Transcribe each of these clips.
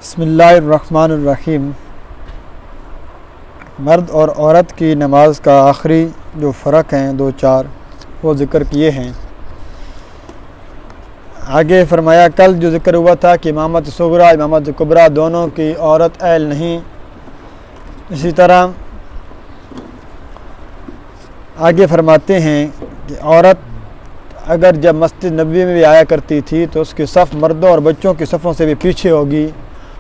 بسم اللہ الرحمن الرحیم۔ مرد اور عورت کی نماز کا آخری جو فرق ہیں دو چار وہ ذکر کیے ہیں۔ آگے فرمایا کل جو ذکر ہوا تھا کہ امامت صغریٰ امامت کبریٰ دونوں کی عورت اہل نہیں۔ اسی طرح آگے فرماتے ہیں کہ عورت اگر جب مسجد نبوی میں بھی آیا کرتی تھی تو اس کی صف مردوں اور بچوں کی صفوں سے بھی پیچھے ہوگی،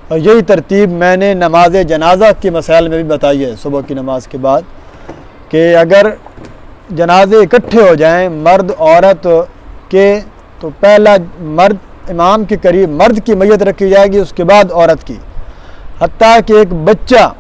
اور یہی ترتیب میں نے نماز جنازہ کے مسائل میں بھی بتائی ہے صبح کی نماز کے بعد، کہ اگر جنازے اکٹھے ہو جائیں مرد عورت کے تو پہلا مرد امام کے قریب مرد کی میت رکھی جائے گی، اس کے بعد عورت کی، حتیٰ کہ ایک بچہ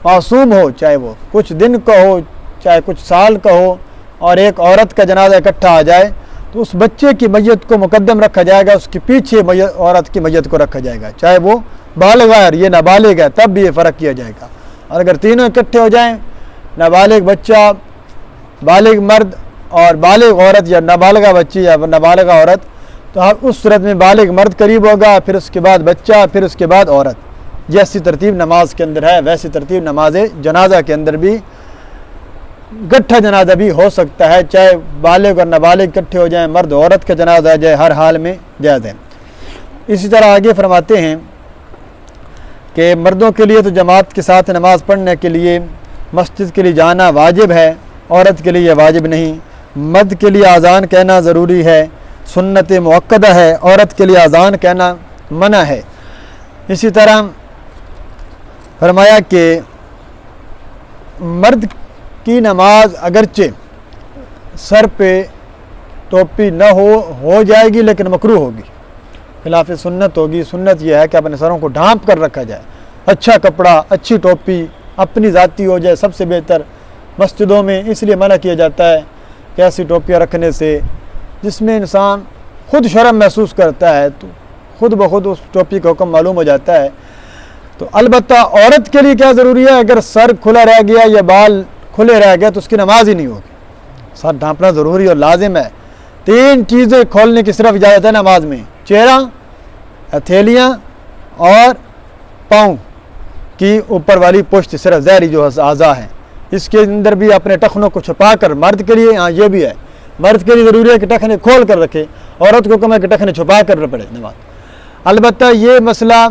معصوم ہو، چاہے وہ کچھ دن کا ہو چاہے کچھ سال کا ہو، اور ایک عورت کا جنازہ اکٹھا آ جائے تو اس بچے کی میت کو مقدم رکھا جائے گا، اس کے پیچھے عورت کی میت کو رکھا جائے گا، چاہے وہ بالغ ہے اور یہ نابالغ ہے تب بھی یہ فرق کیا جائے گا۔ اور اگر تینوں اکٹھے ہو جائیں، نابالغ بچہ، بالغ مرد اور بالغ عورت، یا نابالغہ بچی یا نابالغہ عورت، تو اس صورت میں بالغ مرد قریب ہوگا، پھر اس کے بعد بچہ، پھر اس کے بعد عورت۔ جیسی ترتیب نماز کے اندر ہے ویسی ترتیب نماز جنازہ کے اندر بھی اکٹھا جنازہ بھی ہو سکتا ہے، چاہے بالغ اور نابالغ اکٹھے ہو جائیں، مرد عورت کا جنازہ آ جائے، ہر حال میں جائز ہے۔ اسی طرح آگے فرماتے ہیں کہ مردوں کے لیے تو جماعت کے ساتھ نماز پڑھنے کے لیے مسجد کے لیے جانا واجب ہے، عورت کے لیے یہ واجب نہیں۔ مرد کے لیے اذان کہنا ضروری ہے، سنت مؤکدہ ہے، عورت کے لیے اذان کہنا منع ہے۔ اسی طرح فرمایا کہ مرد کی نماز اگرچہ سر پہ ٹوپی نہ ہو جائے گی لیکن مکروہ ہوگی، خلاف سنت ہوگی۔ سنت یہ ہے کہ اپنے سروں کو ڈھانپ کر رکھا جائے، اچھا کپڑا، اچھی ٹوپی اپنی ذاتی ہو جائے سب سے بہتر۔ مسجدوں میں اس لیے منع کیا جاتا ہے کہ ایسی ٹوپیاں رکھنے سے جس میں انسان خود شرم محسوس کرتا ہے تو خود بخود اس ٹوپی کا حکم معلوم ہو جاتا ہے۔ تو البتہ عورت کے لیے کیا ضروری ہے، اگر سر کھلا رہ گیا یا بال کھلے رہ گئے تو اس کی نماز ہی نہیں ہوگی۔ سر ڈھانپنا ضروری اور لازم ہے۔ تین چیزیں کھولنے کی صرف اجازت ہے نماز میں: چہرہ، ہتھیلیاں اور پاؤں کی اوپر والی پشت، صرف ظاہری جو اعضاء ہیں۔ اس کے اندر بھی اپنے ٹخنوں کو چھپا کر، مرد کے لیے ہاں یہ بھی ہے، مرد کے لیے ضروری ہے کہ ٹخنے کھول کر رکھے، عورت کو حکم ہے کہ ٹخنے چھپا کر پڑھے نماز۔ البتہ یہ مسئلہ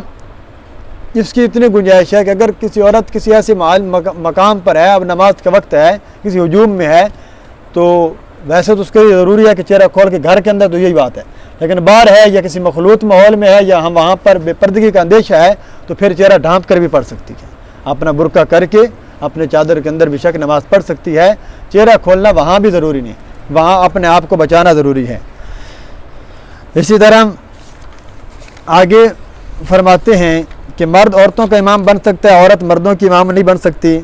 اس کی اتنی گنجائش ہے کہ اگر کسی عورت کسی ایسے مقام پر ہے، اب نماز کا وقت ہے، کسی ہجوم میں ہے، تو ویسے تو اس کے لیے ضروری ہے کہ چہرہ کھول کے گھر کے اندر تو یہی بات ہے، لیکن باہر ہے یا کسی مخلوط ماحول میں ہے یا ہم وہاں پر بے پردگی کا اندیشہ ہے تو پھر چہرہ ڈھانپ کر بھی پڑھ سکتی ہے، اپنا برقع کر کے اپنے چادر کے اندر بے شک نماز پڑھ سکتی ہے۔ چہرہ کھولنا وہاں بھی ضروری نہیں، وہاں اپنے آپ کو بچانا ضروری ہے۔ اسی طرح آگے فرماتے ہیں کہ مرد عورتوں کا امام بن سکتا ہے، عورت مردوں کی امام نہیں بن سکتی۔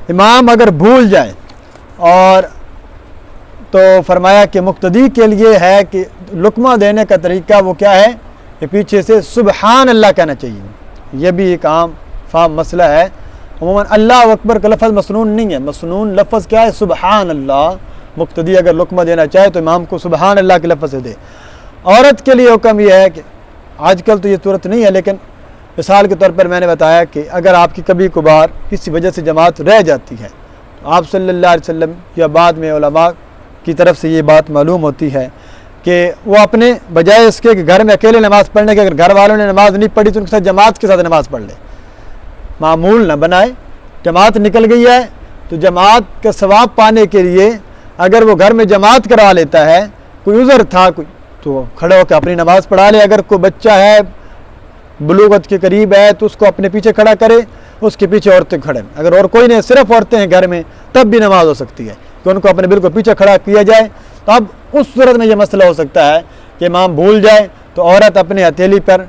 امام اگر بھول جائے اور تو فرمایا کہ مقتدی کے لیے ہے کہ لقمہ دینے کا طریقہ وہ کیا ہے کہ پیچھے سے سبحان اللہ کہنا چاہیے۔ یہ بھی ایک عام فام مسئلہ ہے۔ عموماً اللہ اکبر کا لفظ مسنون نہیں ہے، مسنون لفظ کیا ہے؟ سبحان اللہ۔ مقتدی اگر لقمہ دینا چاہے تو امام کو سبحان اللہ کے لفظ سے دے۔ عورت کے لیے حکم یہ ہے کہ آج کل تو یہ صورت نہیں ہے، لیکن مثال کے طور پر میں نے بتایا کہ اگر آپ کی کبھی کبھار کسی وجہ سے جماعت رہ جاتی ہے تو آپ صلی اللہ علیہ وسلم یا بعد میں علماء کی طرف سے یہ بات معلوم ہوتی ہے کہ وہ اپنے بجائے اس کے کہ گھر میں اکیلے نماز پڑھنے کے، اگر گھر والوں نے نماز نہیں پڑھی تو ان کے ساتھ جماعت کے ساتھ نماز پڑھ لے، معمول نہ بنائے۔ جماعت نکل گئی ہے تو جماعت کا ثواب پانے کے لیے اگر وہ گھر میں جماعت کرا لیتا ہے، کوئی عذر تھا کوئی، تو کھڑے ہو کے اپنی نماز پڑھا لے۔ اگر کوئی بچہ ہے بلوغت کے قریب ہے تو اس کو اپنے پیچھے کھڑا کرے، اس کے پیچھے عورتیں کھڑے، اگر اور کوئی نہیں صرف عورتیں ہیں گھر میں تب بھی نماز ہو سکتی ہے کہ ان کو اپنے بالکل پیچھے کھڑا کیا جائے۔ تو اب اس صورت میں یہ مسئلہ ہو سکتا ہے کہ امام بھول جائے تو عورت اپنے ہتھیلی پر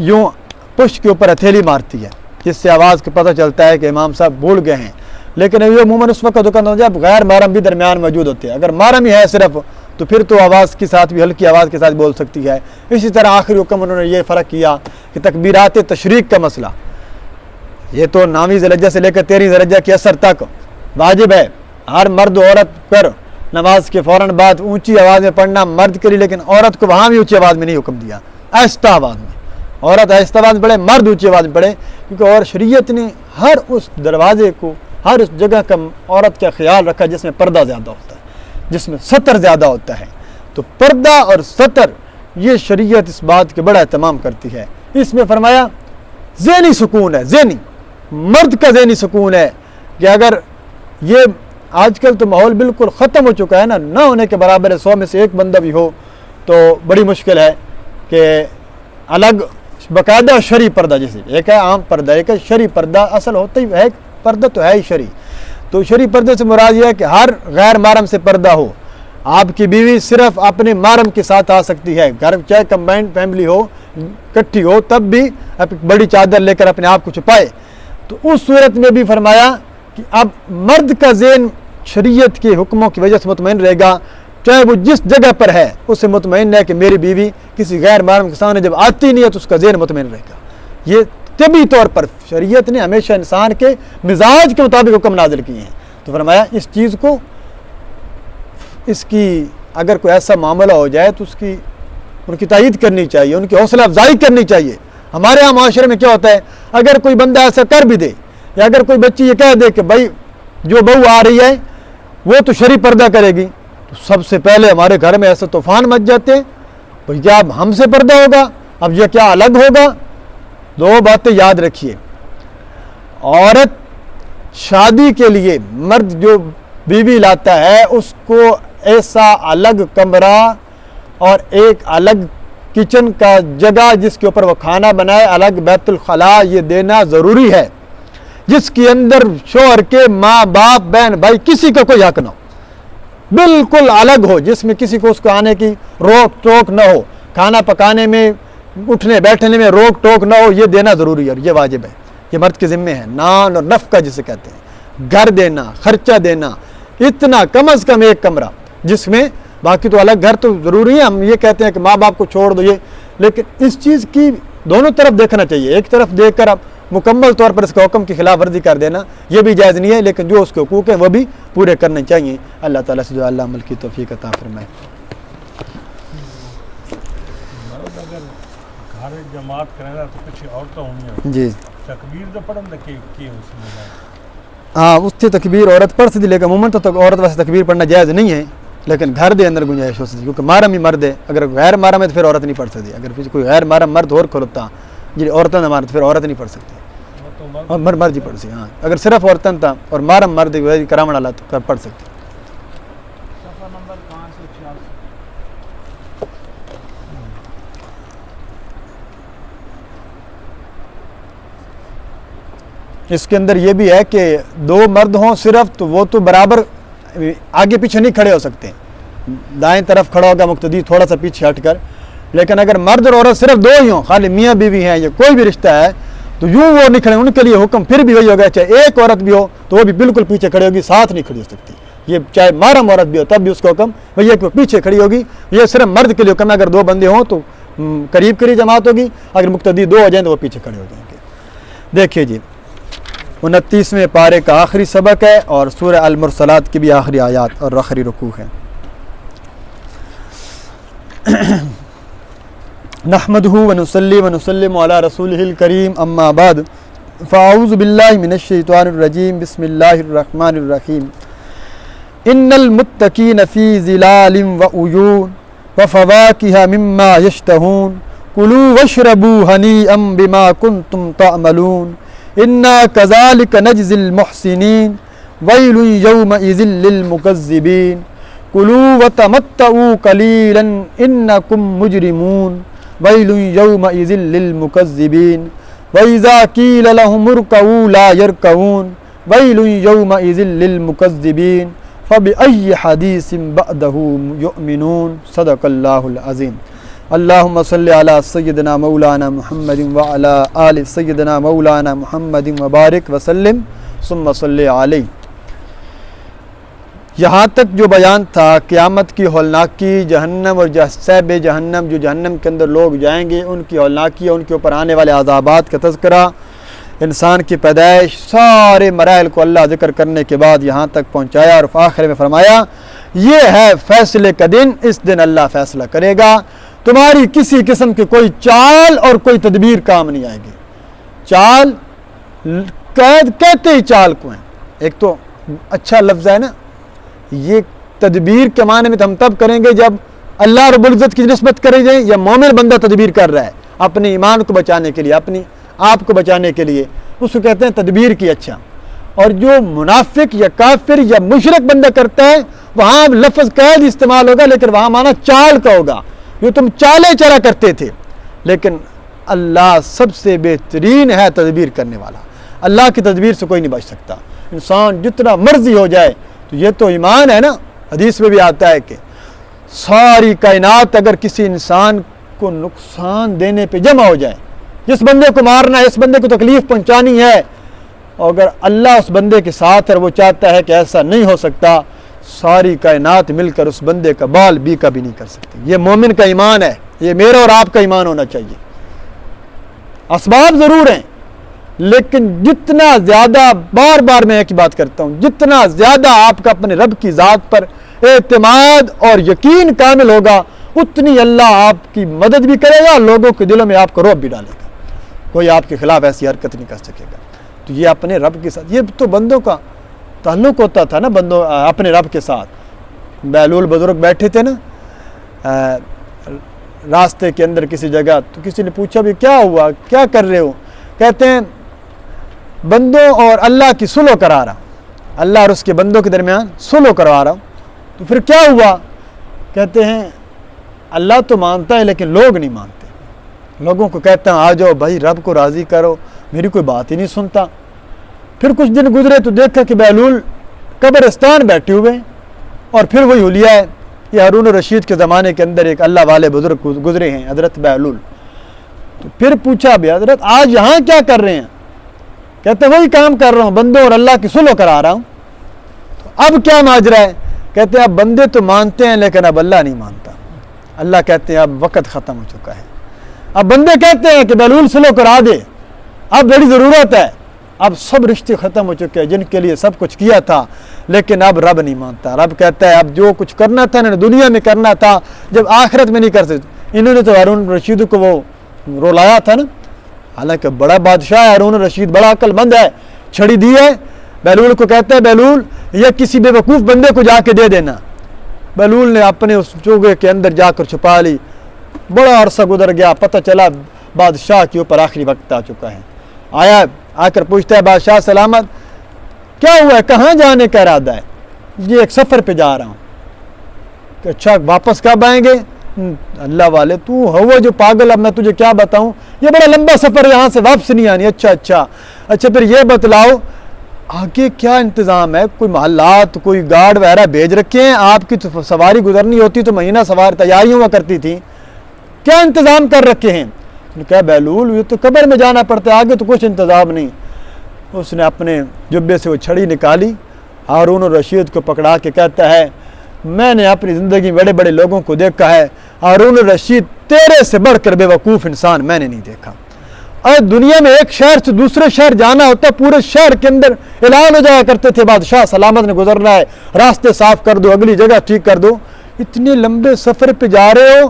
یوں پشت کے اوپر ہتھیلی مارتی ہے، جس سے آواز کو پتہ چلتا ہے کہ امام صاحب بھول گئے ہیں۔ لیکن یہ عموماً اس وقت دکان ہو جب غیر محرم بھی درمیان موجود ہوتے ہیں، اگر محرم ہی ہے صرف تو پھر تو آواز کے ساتھ بھی ہلکی آواز کے ساتھ بول سکتی ہے۔ اسی طرح آخری حکم انہوں نے یہ فرق کیا کہ تکبیرات تشریق کا مسئلہ، یہ تو 9ویں ذی الحجہ سے لے کر 13ویں ذی الحجہ کے اثر تک واجب ہے ہر مرد و عورت پر نماز کے فوراً بعد اونچی آواز میں پڑھنا مرد کے لیے، لیکن عورت کو وہاں بھی اونچی آواز میں نہیں حکم دیا، آہستہ آواز میں، عورت آہستہ آواز میں پڑھے، مرد اونچی آواز میں پڑھے، کیونکہ اور شریعت نے ہر اس دروازے کو، ہر اس جگہ کا عورت کا خیال رکھا جس میں پردہ زیادہ ہوتا ہے، جس میں ستر زیادہ ہوتا ہے۔ تو پردہ اور ستر یہ شریعت اس بات کے بڑا اہتمام کرتی ہے۔ اس میں فرمایا ذہنی سکون ہے، ذہنی مرد کا ذہنی سکون ہے کہ اگر یہ آج کل تو ماحول بالکل ختم ہو چکا ہے نہ ہونے کے برابر ہے، 100 میں سے ایک بندہ بھی ہو تو بڑی مشکل ہے کہ الگ باقاعدہ شرعی پردہ، جیسے ایک ہے عام پردہ، ایک ہے شرعی پردہ، اصل ہوتا ہی ہے پردہ تو ہے ہی شرعی۔ تو شرعی پردے سے مراد یہ ہے کہ ہر غیر محرم سے پردہ ہو۔ آپ کی بیوی صرف اپنے محرم کے ساتھ آ سکتی ہے، گھر چاہے کمبائنڈ فیملی ہو، اکٹھی ہو، تب بھی بڑی چادر لے کر اپنے آپ کو چھپائے۔ تو اس صورت میں بھی فرمایا کہ اب مرد کا ذہن شریعت کے حکموں کی وجہ سے مطمئن رہے گا، چاہے وہ جس جگہ پر ہے اس سے مطمئن ہے کہ میری بیوی کسی غیر محرم کے سامنے جب آتی نہیں ہے تو اس کا ذہن مطمئن رہے گا۔ یہ طبی طور پر شریعت نے ہمیشہ انسان کے مزاج کے مطابق حکم نازل کیے ہیں۔ تو فرمایا اس چیز کو، اس کی اگر کوئی ایسا معاملہ ہو جائے تو ان کی تائید کرنی چاہیے، ان کی حوصلہ افزائی کرنی چاہیے۔ ہمارے ہاں معاشرے میں کیا ہوتا ہے، اگر کوئی بندہ ایسا کر بھی دے، یا اگر کوئی بچی یہ کہہ دے کہ بھائی جو بہو آ رہی ہے وہ تو شرعی پردہ کرے گی، تو سب سے پہلے ہمارے گھر میں ایسے طوفان مچ جاتے ہیں، بھائی کیا اب ہم سے پردہ ہوگا، اب یہ کیا الگ ہوگا؟ دو باتیں یاد رکھیے، عورت شادی کے لیے مرد جو بیوی لاتا ہے اس کو ایسا الگ کمرہ اور ایک الگ کچن کا جگہ جس کے اوپر وہ کھانا بنائے، الگ بیت الخلاء یہ دینا ضروری ہے، جس کے اندر شوہر کے ماں باپ بہن بھائی کسی کا کوئی حق نہ ہو، بالکل الگ ہو، جس میں کسی کو اس کو آنے کی روک ٹوک نہ ہو، کھانا پکانے میں اٹھنے بیٹھنے میں روک ٹوک نہ ہو، یہ دینا ضروری ہے اور یہ واجب ہے، یہ مرد کے ذمے ہے۔ نان اور نفقہ جسے کہتے ہیں، گھر دینا، خرچہ دینا، اتنا کم از کم ایک کمرہ، جس میں باقی تو الگ گھر تو ضروری ہے، ہم یہ کہتے ہیں کہ ماں باپ کو چھوڑ دو یہ، لیکن اس چیز کی دونوں طرف دیکھنا چاہیے، ایک طرف دیکھ کر اب مکمل طور پر اس کا حکم کی خلاف ورزی کر دینا یہ بھی جائز نہیں ہے، لیکن جو اس کے حقوق ہیں وہ بھی پورے کرنے چاہیے۔ اللہ تعالیٰ سے جو اللہ عمل کی توفیق عطا فرمائے۔ گھر جماعت کرنا تو کچھ عورتیں ہونی جی تکبیر تو پڑھن کہ اس میں ہاں اس سے تکبیر عورت پڑھ سکتی، لیکن عموماً تو عورت ویسے تکبیر پڑھنا جائز نہیں ہے، لیکن گھر دے اندر گنجائش ہو سکتی، کیونکہ محرم ہی مرد ہے، اگر غیر محرم ہے تو پھر عورت نہیں پڑھ سکتی، اگر کوئی غیر محرم مرد اور کھلتا جی عورتیں نہ مارت پھر عورت نہیں پڑھ سکتی، اور مرد ہی پڑھ سکتی۔ ہاں اگر صرف عورتیں تھا اور محرم مرد کرامن والا تو پڑھ سکتی۔ اس کے اندر یہ بھی ہے کہ دو مرد ہوں صرف تو وہ تو برابر آگے پیچھے نہیں کھڑے ہو سکتے، دائیں طرف کھڑا ہوگا مقتدی تھوڑا سا پیچھے ہٹ کر، لیکن اگر مرد اور عورت صرف دو ہی ہوں، خالی میاں بیوی ہیں یا کوئی بھی رشتہ ہے تو یوں وہ نہیں کھڑے، ان کے لیے حکم پھر بھی وہی ہوگا، چاہے ایک عورت بھی ہو تو وہ بھی بالکل پیچھے کھڑی ہوگی، ساتھ نہیں کھڑی ہو سکتی، یہ چاہے محرم عورت بھی ہو تب بھی اس کا حکم وہی ہے کہ وہ پیچھے کھڑی ہوگی۔ یہ صرف مرد کے لیے حکم ہے، اگر دو بندے ہوں تو قریب قریب جماعت ہوگی، اگر مقتدی دو ہو جائیں تو وہ پیچھے کھڑے ہو جائیں گے۔ دیکھیے جی 29ویں پارے کا آخری سبق ہے اور سورہ المرسلات کی بھی آخری آیات اور آخری رکوع ہے۔ نحمده ونصلي ونسلم على رسوله الكريم اما بعد فاعوذ بالله من الشيطان الرجيم بسم الله الرحمن الرحيم ان المتقين في ظلال وعيون وفواكه مما يشتهون كلوا واشربوا هنيئا بما كنتم تعملون انا كذلك نجزي المحسنين ويل يومئذ للمكذبين كلوا وتمتعوا قليلا انكم مجرمون ويل يومئذ للمكذبين وإذا قيل لهم اركعوا لا يركعون ويل يومئذ للمكذبين فبأي حديث بعده يؤمنون صدق الله العظيم۔ اللهم صل على سيدنا مولانا محمد وعلى آل سيدنا مولانا محمد وبارك وسلم ثم صل عليه۔ یہاں تک جو بیان تھا قیامت کی ہولناکی، جہنم اور صاحب جہنم جو جہنم کے اندر لوگ جائیں گے ان کی ہولناکی، ان کے اوپر آنے والے عذابات کا تذکرہ، انسان کی پیدائش، سارے مراحل کو اللہ ذکر کرنے کے بعد یہاں تک پہنچایا اور آخر میں فرمایا یہ ہے فیصلے کا دن، اس دن اللہ فیصلہ کرے گا۔ تمہاری کسی قسم کی کوئی چال اور کوئی تدبیر کام نہیں آئے گی. چال قید کہتے ہی چال کو ہیں. ایک تو اچھا لفظ ہے نا, یہ تدبیر کے معنی میں ہم تب کریں گے جب اللہ رب العزت کی نسبت کرے جائیں یا مومن بندہ تدبیر کر رہا ہے اپنے ایمان کو بچانے کے لیے, اپنی آپ کو بچانے کے لیے, اس کو کہتے ہیں تدبیر کی. اچھا, اور جو منافق یا کافر یا مشرک بندہ کرتا ہے وہاں لفظ قید استعمال ہوگا لیکن وہاں معنی چال کا ہوگا, جو تم چالیں چلا کرتے تھے. لیکن اللہ سب سے بہترین ہے تدبیر کرنے والا. اللہ کی تدبیر سے کوئی نہیں بچ سکتا. انسان جتنا مرضی ہو جائے, تو یہ تو ایمان ہے نا. حدیث میں بھی آتا ہے کہ ساری کائنات اگر کسی انسان کو نقصان دینے پہ جمع ہو جائے, جس بندے کو مارنا ہے, اس بندے کو تکلیف پہنچانی ہے, اور اگر اللہ اس بندے کے ساتھ ہے, وہ چاہتا ہے کہ ایسا نہیں ہو سکتا, ساری کائنات مل کر اس بندے کا بال بھی کبھی نہیں کر سکتی. یہ مومن کا ایمان ہے. یہ میرا اور آپ کا ایمان ہونا چاہیے. اسباب ضرور ہیں, لیکن جتنا زیادہ, بار بار میں ایک بات کرتا ہوں, جتنا زیادہ آپ کا اپنے رب کی ذات پر اعتماد اور یقین کامل ہوگا, اتنی اللہ آپ کی مدد بھی کرے گا, لوگوں کے دلوں میں آپ کو رعب بھی ڈالے گا. کوئی آپ کے خلاف ایسی حرکت نہیں کر سکے گا. تو یہ اپنے رب کے ساتھ, یہ تو بندوں کا تعلق ہوتا تھا نا, بندوں اپنے رب کے ساتھ. بہلول بزرگ بیٹھے تھے نا راستے کے اندر کسی جگہ, تو کسی نے پوچھا بھی کیا ہوا, کیا کر رہے ہو؟ کہتے ہیں بندوں اور اللہ کی صلح کرا رہا, اللہ اور اس کے بندوں کے درمیان صلح کروا رہا ہوں. تو پھر کیا ہوا؟ کہتے ہیں اللہ تو مانتا ہے لیکن لوگ نہیں مانتے. لوگوں کو کہتا ہوں آ جاؤ بھائی رب کو راضی کرو, میری کوئی بات ہی نہیں سنتا. پھر کچھ دن گزرے تو دیکھا کہ بہلول قبرستان بیٹھے ہوئے, اور پھر وہی حلیہ ہے. یہ ہارون الرشید کے زمانے کے اندر ایک اللہ والے بزرگ گزرے ہیں, حضرت بہلول. تو پھر پوچھا بھی حضرت آج یہاں کیا کر رہے ہیں؟ کہتے ہیں وہی کام کر رہا ہوں, بندوں اور اللہ کی صلح کرا رہا ہوں. تو اب کیا ماجرا ہے؟ کہتے ہیں اب بندے تو مانتے ہیں لیکن اب اللہ نہیں مانتا. اللہ کہتے ہیں اب وقت ختم ہو چکا ہے. اب بندے کہتے ہیں کہ بہلول صلح کرا دے, اب بڑی ضرورت ہے, اب سب رشتے ختم ہو چکے ہیں جن کے لیے سب کچھ کیا تھا, لیکن اب رب نہیں مانتا. رب کہتا ہے اب جو کچھ کرنا تھا انہوں نے دنیا میں کرنا تھا, جب آخرت میں نہیں کر سکتے. انہوں نے تو ہارون رشید کو وہ رولایا تھا نا, حالانکہ بڑا بادشاہ ہے ہارون رشید, بڑا عقل مند ہے, چھڑی دی ہے. بہلول کو کہتا ہے بہلول یہ کسی بے وقوف بندے کو جا کے دے دینا. بہلول نے اپنے اس چوگے کے اندر جا کر چھپا لی. بڑا عرصہ گزر گیا, پتہ چلا بادشاہ کے اوپر آخری وقت آ چکا ہے. آیا, آ کر پوچھتا ہے بادشاہ سلامت, کیا ہوا ہے, کہاں جانے کا ارادہ ہے؟ یہ ایک سفر پہ جا رہا ہوں. کہ اچھا واپس کب آئیں گے؟ اللہ والے تو ہوا جو پاگل, اب میں تجھے کیا بتاؤں, یہ بڑا لمبا سفر, یہاں سے واپس نہیں آنی. اچھا پھر یہ بتلاؤ آگے کیا انتظام ہے؟ کوئی محلات, کوئی گارڈ وغیرہ بھیج رکھے ہیں؟ آپ کی تو سواری گزرنی ہوتی تو مہینہ سواری تیاری ہوا کرتی تھی, کیا انتظام کر رکھے ہیں؟ کہا بہلول یہ تو قبر میں جانا پڑتا ہے, آگے تو کچھ انتظام نہیں. اس نے اپنے جبے سے وہ چھڑی نکالی, ہارون الرشید کو پکڑا کے کہتا ہے میں نے اپنی زندگی میں بڑے بڑے لوگوں کو دیکھا ہے, ہارون الرشید تیرے سے بڑھ کر بے وقوف انسان میں نے نہیں دیکھا. اور دنیا میں ایک شہر سے دوسرے شہر جانا ہوتا, پورے شہر کے اندر اعلان ہو جایا کرتے تھے بادشاہ سلامت نے گزرنا ہے, راستے صاف کر دو, اگلی جگہ ٹھیک کر دو. اتنے لمبے سفر پہ جا رہے ہو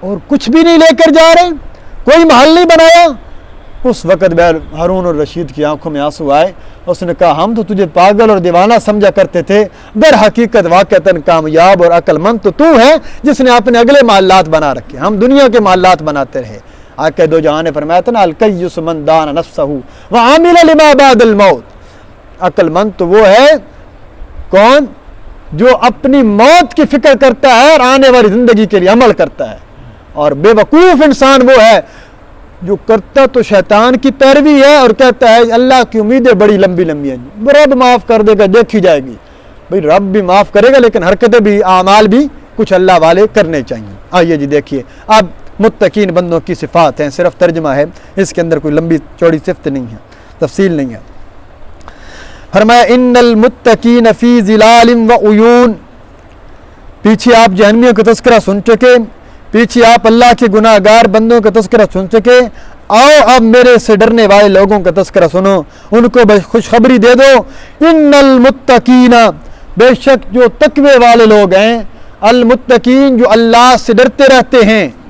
اور کچھ بھی نہیں لے کر جا رہے, کوئی محل نہیں بنایا. اس وقت ہارون الرشید کی آنکھوں میں آنسو آئے. اس نے کہا ہم تو تجھے پاگل اور دیوانہ سمجھا کرتے تھے, در حقیقت واقعتاً کامیاب اور عقل مند تو ہے جس نے اپنے اگلے محلات بنا رکھے, ہم دنیا کے محلات بناتے رہے. آقا دو جہاں نے فرمایا تھا نا الکیس من دان نفسہ وعمل لما بعد الموت. عقل مند تو وہ ہے کون جو اپنی موت کی فکر کرتا ہے اور آنے والی زندگی کے لیے عمل کرتا ہے, اور بے وقوف انسان وہ ہے جو کرتا تو شیطان کی پیروی ہے اور کہتا ہے اللہ کی امیدیں بڑی لمبی لمبی ہیں, رب معاف کر دے گا, دیکھی جائے گی. بھئی رب بھی معاف کرے گا لیکن حرکتیں بھی, اعمال بھی کچھ اللہ والے کرنے چاہیے. آئیے جی دیکھیے, اب متقین بندوں کی صفات ہیں, صرف ترجمہ ہے, اس کے اندر کوئی لمبی چوڑی صفت نہیں ہے, تفصیل نہیں ہے. فرمایا ان المتقین فی ظلال و عیون. پیچھے آپ جہنمیوں کا تذکرہ سن چکے, پیچھے آپ اللہ کے گناہ گار بندوں کا تذکرہ سن چکے. آؤ اب میرے سے ڈرنے والے لوگوں کا تذکرہ سنو, ان کو خوشخبری دے دو. ان المتقین, بے شک جو تقوی والے لوگ ہیں, المتقین جو اللہ سے ڈرتے رہتے ہیں,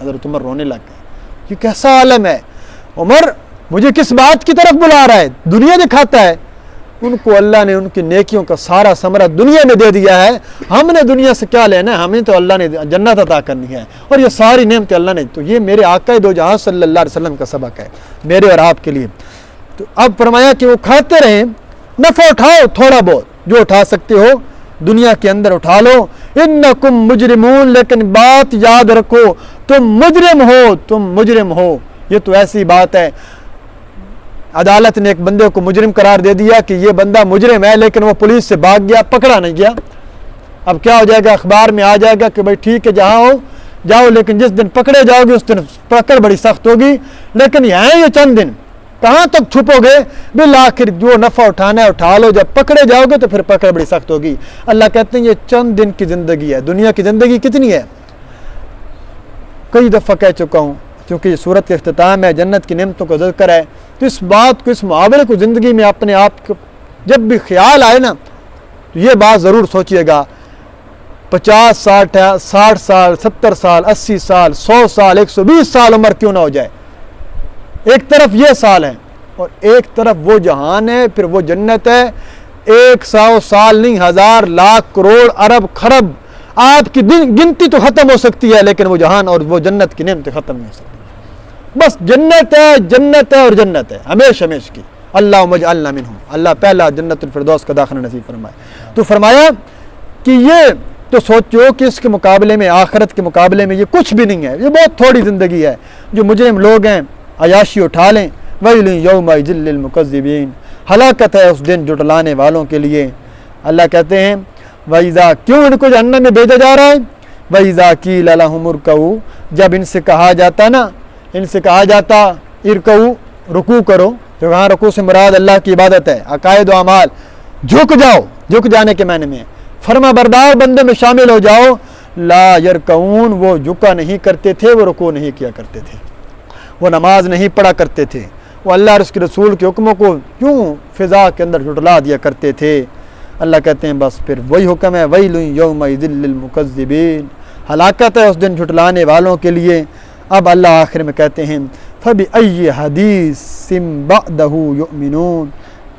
حضرت عمر رونے لگ گئے. یہ کیسا عالم ہے, عمر مجھے کس بات کی طرف بلا رہا ہے, دنیا دکھاتا ہے. ان کو اللہ نے ان کی نیکیوں کا سارا ثمرہ دنیا میں دے دیا ہے. ہم نے دنیا سے کیا لینا ہے, ہمیں تو اللہ نے جنت عطا کرنی ہے, اور یہ ساری نعمتیں اللہ نے. تو یہ میرے آقا دو جہاں صلی اللہ علیہ وسلم کا سبق ہے میرے اور آپ کے لیے. تو اب فرمایا کہ وہ کھاتے رہیں, نفع اٹھاؤ تھوڑا بہت جو اٹھا سکتے ہو دنیا کے اندر اٹھا لو. انکم مجرمون, لیکن بات یاد رکھو تم مجرم ہو, تم مجرم ہو. یہ تو ایسی بات ہے, عدالت نے ایک بندے کو مجرم قرار دے دیا کہ یہ بندہ مجرم ہے, لیکن وہ پولیس سے بھاگ گیا, پکڑا نہیں گیا. اب کیا ہو جائے گا, اخبار میں آ جائے گا کہ بھائی ٹھیک ہے جہاں ہو جاؤ, لیکن جس دن پکڑے جاؤ گے اس دن پکڑ بڑی سخت ہوگی. لیکن یہاں یہ چند دن کہاں تک چھپو گے, بالآخر جو نفع اٹھانا ہے اٹھا لو, جب پکڑے جاؤ گے تو پھر پکڑ بڑی سخت ہوگی. اللہ کہتے ہیں یہ چند دن کی زندگی ہے. دنیا کی زندگی کتنی ہے, کئی دفعہ کہہ چکا ہوں, کیونکہ یہ صورت کا اختتام ہے, جنت کی نعمتوں کا ذکر ہے. تو اس بات کو, اس معاملے کو زندگی میں اپنے آپ کو جب بھی خیال آئے نا تو یہ بات ضرور سوچئے گا. 50 60 سال 70 سال 80 سال 100 سال 120 سال عمر کیوں نہ ہو جائے, ایک طرف یہ سال ہے اور ایک طرف وہ جہان ہے, پھر وہ جنت ہے. 100 سال نہیں, 1000 لاکھ کروڑ ارب خرب آپ کی گنتی تو ختم ہو سکتی ہے, لیکن وہ جہان اور وہ جنت کی نعمتیں ختم نہیں ہو سکتی. بس جنت ہے, جنت ہے اور جنت ہے ہمیشہ ہمیشہ کی. اللہم اجعلنا منہم. اللہ پہلا جنت الفردوس کا داخلہ نصیب فرمائے. تو فرمایا کہ یہ تو سوچو کہ اس کے مقابلے میں, آخرت کے مقابلے میں یہ کچھ بھی نہیں ہے, یہ بہت تھوڑی زندگی ہے. جو مجرم لوگ ہیں عیاشی اٹھا لیں. ویل یومئذ للمکذبین, ہلاکت ہے اس دن جھٹلانے والوں کے لیے. اللہ کہتے ہیں وَإِذَا, کیوں ان کو جہنم میں بھیجا جا رہا ہے. وَإِذَا قِيلَ لَهُمُ ارْكَعُوا, جب ان سے کہا جاتا نا, ان سے کہا جاتا ارکعوا, رکوع کرو. تو وہاں رکوع سے مراد اللہ کی عبادت ہے, عقائد و اعمال. جھک جاؤ, جھک جانے کے معنی میں فرما بردار بندے میں شامل ہو جاؤ. لا یرکعون, وہ جھکا نہیں کرتے تھے, وہ رکوع نہیں کیا کرتے تھے, وہ نماز نہیں پڑھا کرتے تھے, وہ اللہ اور اس کے رسول کے حکموں کو کیوں فضا کے اندر جھٹلا دیا کرتے تھے. اللہ کہتے ہیں بس پھر وہی حکم ہے, ویل یومئذ للمکذبین, ہلاکت ہے اس دن جھٹلانے والوں کے لیے. اب اللہ آخر میں کہتے ہیں فَبِأَيِّ حَدِيثٍ بَعْدَهُ يُؤْمِنُونَ,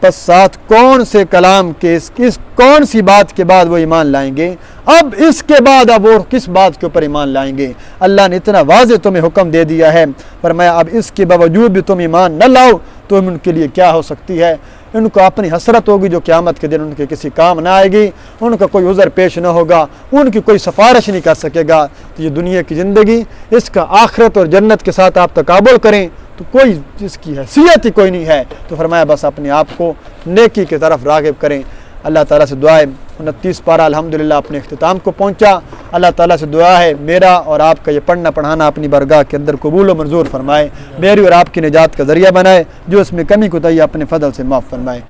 پس ساتھ کون سے کلام کے اس کون سی بات کے بعد وہ ایمان لائیں گے. اب اس کے بعد اب وہ کس بات کے اوپر ایمان لائیں گے. اللہ نے اتنا واضح تمہیں حکم دے دیا ہے, فرمایا اب اس کے باوجود بھی تم ایمان نہ لاؤ تو ان کے لیے کیا ہو سکتی ہے. ان کو اپنی حسرت ہوگی جو قیامت کے دن ان کے کسی کام نہ آئے گی, ان کا کوئی عذر پیش نہ ہوگا, ان کی کوئی سفارش نہیں کر سکے گا. تو یہ دنیا کی زندگی, اس کا آخرت اور جنت کے ساتھ آپ تقابل کریں تو کوئی اس کی حیثیت ہی کوئی نہیں ہے. تو فرمایا بس اپنے آپ کو نیکی کی طرف راغب کریں. اللہ تعالیٰ سے دعا ہے, 29 پارہ الحمدللہ اپنے اختتام کو پہنچا. اللہ تعالیٰ سے دعا ہے میرا اور آپ کا یہ پڑھنا پڑھانا اپنی برگاہ کے اندر قبول و منظور فرمائے, میری اور آپ کی نجات کا ذریعہ بنائے, جو اس میں کمی کوتاہی اپنے فضل سے معاف فرمائے.